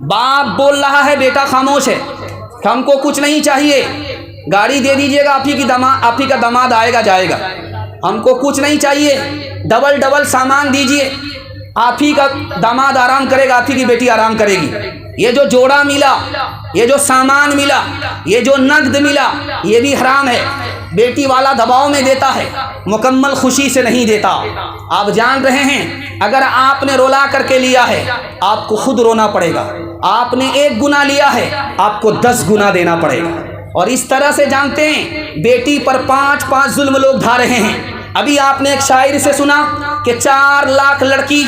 बाप बोल रहा है बेटा खामोश है, हमको कुछ नहीं चाहिए, गाड़ी दे दीजिएगा, आप ही का दामाद आएगा जाएगा, हमको कुछ नहीं चाहिए, डबल डबल सामान दीजिए, आप ही का दामाद आराम करेगा, आप ही की बेटी आराम करेगी। ये जो जोड़ा मिला, ये जो सामान मिला, ये जो नगद मिला, ये भी हराम है। बेटी वाला दबाव में देता है, मुकम्मल खुशी से नहीं देता। आप जान रहे हैं, अगर आपने रोला करके लिया है आपको खुद रोना पड़ेगा, आपने 1 गुना लिया है आपको 10 गुना देना पड़ेगा। और इस तरह से जानते हैं बेटी पर 5-5 जुल्म लोग ढा रहे हैं। अभी आपने एक शायरी से सुना कि 4 लाख लड़की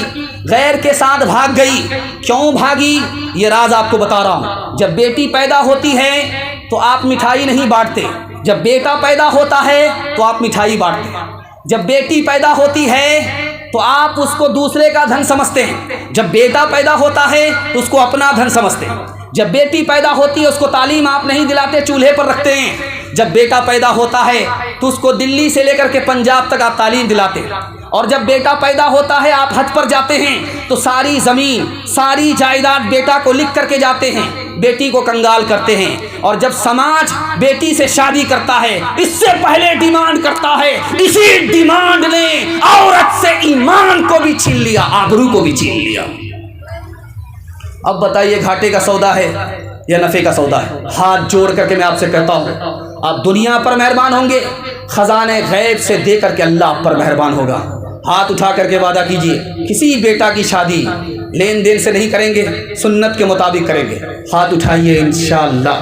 गैर के साथ भाग गई। क्यों भागी ये राज आपको बता रहा हूँ। जब बेटी पैदा होती है तो आप मिठाई नहीं बांटते, जब बेटा पैदा होता है तो आप मिठाई बांटते हैं। जब बेटी पैदा होती है तो आप उसको दूसरे का धन समझते हैं, जब बेटा पैदा होता है तो उसको अपना धन समझते हैं। जब बेटी पैदा होती है उसको तालीम आप नहीं दिलाते, चूल्हे पर रखते हैं। जब बेटा पैदा होता है तो उसको दिल्ली से लेकर के पंजाब तक आप तालीम दिलाते हैं। और जब बेटा पैदा होता है आप हज पर जाते हैं तो सारी ज़मीन सारी जायदाद बेटा को लिख करके जाते हैं, बेटी को कंगाल करते हैं। और जब समाज बेटी से शादी करता है इससे पहले डिमांड करता है, इसी डिमांड ने औरत से ईमान को भी छीन लिया, आबरू को भी छीन लिया। अब बताइए घाटे का सौदा है या नफ़े का सौदा है? हाथ जोड़ करके मैं आपसे कहता हूँ आप दुनिया पर मेहरबान होंगे, खजाने गैब से दे करके अल्लाह आप पर मेहरबान होगा। हाथ उठा करके वादा कीजिए, किसी बेटा की शादी लेन देन से नहीं करेंगे, सुन्नत के मुताबिक करेंगे। हाथ उठाइए इंशाअल्लाह।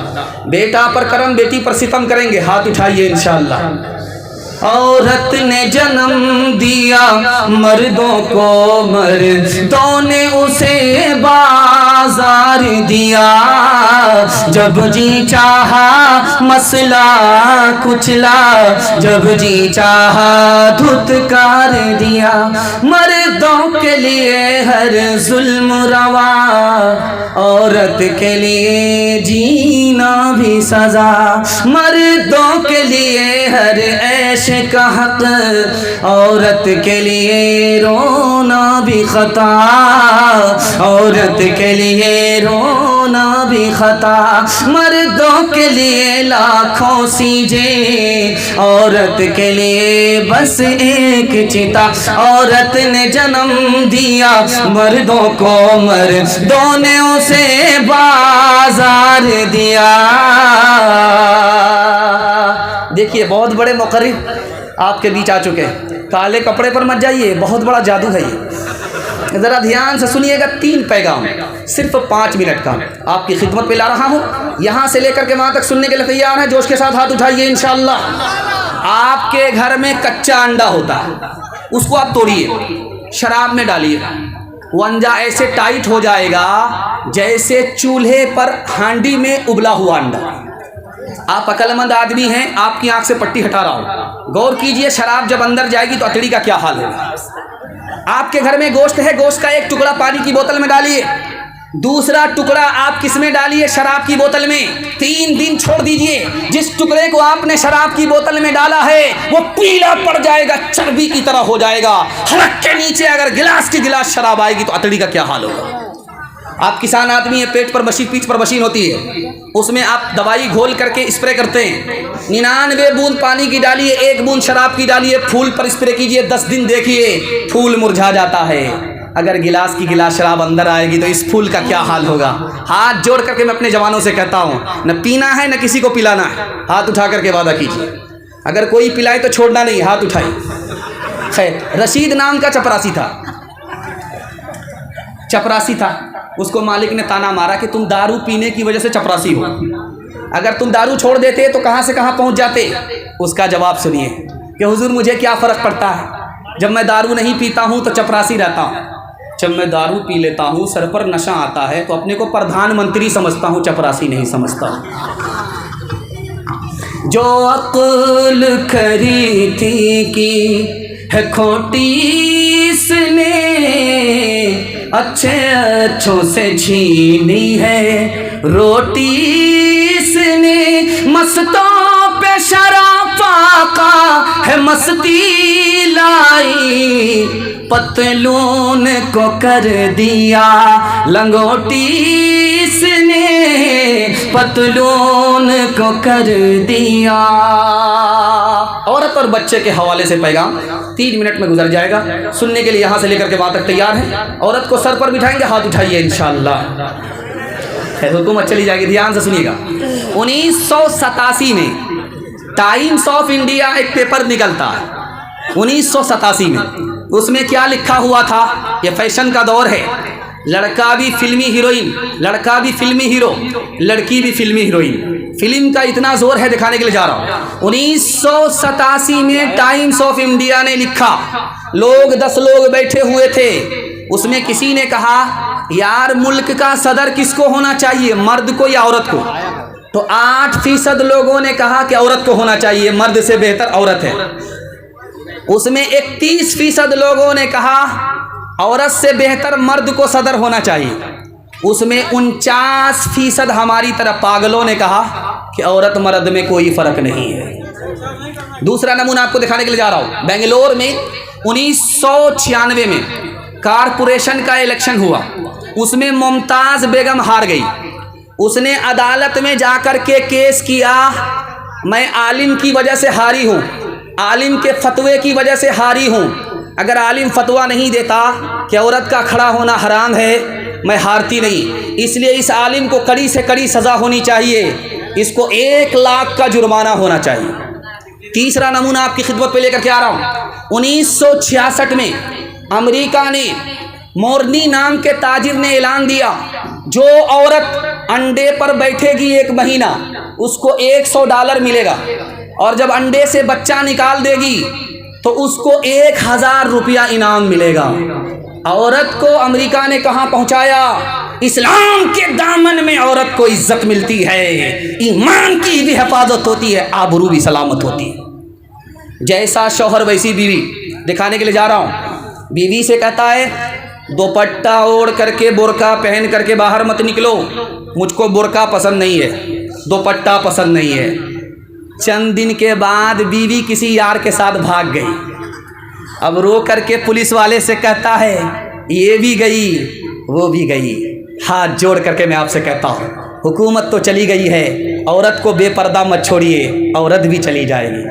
बेटा पर करम बेटी पर सितम करेंगे, हाथ उठाइए इंशाअल्लाह। औरत ने जन्म दिया मर्दों को, मर्दों ने उसे बाजार दिया। जब जी चाहा मसला कुचला, जब जी चाहा धुतकार दिया। मर्दों के लिए हर जुल्म रवा, औरत के लिए जीना भी सजा। मर्दों के लिए हर ऐश का हक, औरत के लिए रोना भी खता, औरत के लिए रोना भी खता। मर्दों के लिए लाखों सीजे, औरत के लिए बस एक चिता। औरत ने जन्म दिया मर्दों को, मर्दों ने उसे बाजार दिया। देखिए बहुत बड़े मुक़र्रिर आपके बीच आ चुके हैं। काले कपड़े पर मत जाइए, बहुत बड़ा जादू है ये। ज़रा ध्यान से सुनिएगा, 3 पैगाम सिर्फ 5 मिनट का आपकी खिदमत पे ला रहा हूँ। यहाँ से लेकर के वहाँ तक सुनने के लिए तैयार है? जोश के साथ हाथ उठाइए इंशाअल्लाह। आपके घर में कच्चा अंडा होता है, उसको आप तोड़िए, शराब में डालिए, वो अंडा ऐसे टाइट हो जाएगा जैसे चूल्हे पर हांडी में उबला हुआ अंडा। आप अक्लमंद आदमी हैं, आपकी आंख से पट्टी हटा रहा हूं, गौर कीजिए, शराब जब अंदर जाएगी तो अतड़ी का क्या हाल होगा। आपके घर में गोश्त है, गोश्त का एक टुकड़ा पानी की बोतल में डालिए, दूसरा टुकड़ा आप किस में डालिए? शराब की बोतल में। 3 दिन छोड़ दीजिए, जिस टुकड़े को आपने शराब की बोतल में डाला है वो पीला पड़ जाएगा, चर्बी की तरह हो जाएगा। हलक के नीचे अगर गिलास की गिलास शराब आएगी तो अतड़ी का क्या हाल होगा। आप किसान आदमी है, पेट पर मशीन, पीठ पर मशीन होती है, उसमें आप दवाई घोल करके स्प्रे करते हैं। 99 बूंद पानी की डालिए, 1 बूंद शराब की डालिए, फूल पर स्प्रे कीजिए, 10 दिन देखिए फूल मुरझा जाता है। अगर गिलास की गिलास शराब अंदर आएगी तो इस फूल का क्या हाल होगा। हाथ जोड़ करके मैं अपने जवानों से कहता हूँ, न पीना है न किसी को पिलाना है। हाथ उठा करके वादा कीजिए, अगर कोई पिलाए तो छोड़ना नहीं, हाथ उठाइए। खैर, रशीद नाम का चपरासी था, उसको मालिक ने ताना मारा कि तुम दारू पीने की वजह से चपरासी हो, अगर तुम दारू छोड़ देते तो कहाँ से कहाँ पहुँच जाते। उसका जवाब सुनिए कि हुजूर मुझे क्या फ़र्क पड़ता है, जब मैं दारू नहीं पीता हूँ तो चपरासी रहता हूँ, जब मैं दारू पी लेता हूँ सर पर नशा आता है तो अपने को प्रधानमंत्री समझता हूँ, चपरासी नहीं समझता। जो अक्ल खरी थी की है खोटी इसने, अच्छे अच्छों से छीनी है रोटी इसने। मस्तों पे शराफा का है मस्ती लाई, पतलून को कर दिया लंगोटी पतलून को कर दिया। औरत और बच्चे के हवाले से पैगाम 3 मिनट में गुजर जाएगा। सुनने के लिए यहाँ से लेकर के वहाँ तक तैयार है। औरत को सर पर बिठाएंगे, हाथ उठाइए इंशाअल्लाह। हुकूमत चली जाएगी, ध्यान से सुनिएगा। 1987 में टाइम्स ऑफ इंडिया एक पेपर निकलता है 1987 में। उसमें क्या लिखा हुआ था, ये फैशन का दौर है, लड़का भी फिल्मी हीरोइन, लड़का भी फिल्मी हीरो, लड़की भी फिल्मी हीरोइन। फिल्म का इतना जोर है, दिखाने के लिए जा रहा हूँ। 1987 में टाइम्स ऑफ इंडिया ने लिखा, 10 लोग बैठे हुए थे, उसमें किसी ने कहा यार मुल्क का सदर किसको होना चाहिए, मर्द को या औरत को? तो 8% लोगों ने कहा कि औरत को होना चाहिए, मर्द से बेहतर औरत है। उसमें 31% लोगों ने कहा औरत से बेहतर मर्द को सदर होना चाहिए। उसमें 49% हमारी तरह पागलों ने कहा कि औरत मर्द में कोई फर्क नहीं है। दूसरा नमूना आपको दिखाने के लिए जा रहा हूँ। बेंगलोर में 1996 में कारपोरेशन का इलेक्शन हुआ, उसमें मुमताज़ बेगम हार गई। उसने अदालत में जाकर के केस किया, मैं आलिम की वजह से हारी हूँ, आलिम के फतवे की वजह से हारी हूँ। अगर आलिम फतवा नहीं देता कि औरत का खड़ा होना हराम है, मैं हारती नहीं। इसलिए इस आलिम को कड़ी से कड़ी सज़ा होनी चाहिए, इसको 1 लाख का जुर्माना होना चाहिए। तीसरा नमूना आपकी खिदमत पे लेकर के आ रहा हूँ। 1966 में अमेरिका ने मोरनी नाम के ताजिर ने ऐलान दिया, जो औरत अंडे पर बैठेगी 1 महीना उसको $100 मिलेगा, और जब अंडे से बच्चा निकाल देगी तो उसको 1000 रुपया इनाम मिलेगा। औरत को अमेरिका ने कहाँ पहुँचाया? इस्लाम के दामन में औरत को इज्जत मिलती है, ईमान की भी हिफाजत होती है, आबरू भी सलामत होती है। जैसा शौहर वैसी बीवी, दिखाने के लिए जा रहा हूँ। बीवी से कहता है दुपट्टा ओढ़ करके बुर्का पहन करके बाहर मत निकलो, मुझको बुर्का पसंद नहीं है, दुपट्टा पसंद नहीं है। चंद दिन के बाद बीवी किसी यार के साथ भाग गई। अब रो करके पुलिस वाले से कहता है ये भी गई वो भी गई। हाथ जोड़ करके मैं आपसे कहता हूँ, हुकूमत तो चली गई है, औरत को बेपर्दा मत छोड़िए, औरत भी चली जाएगी।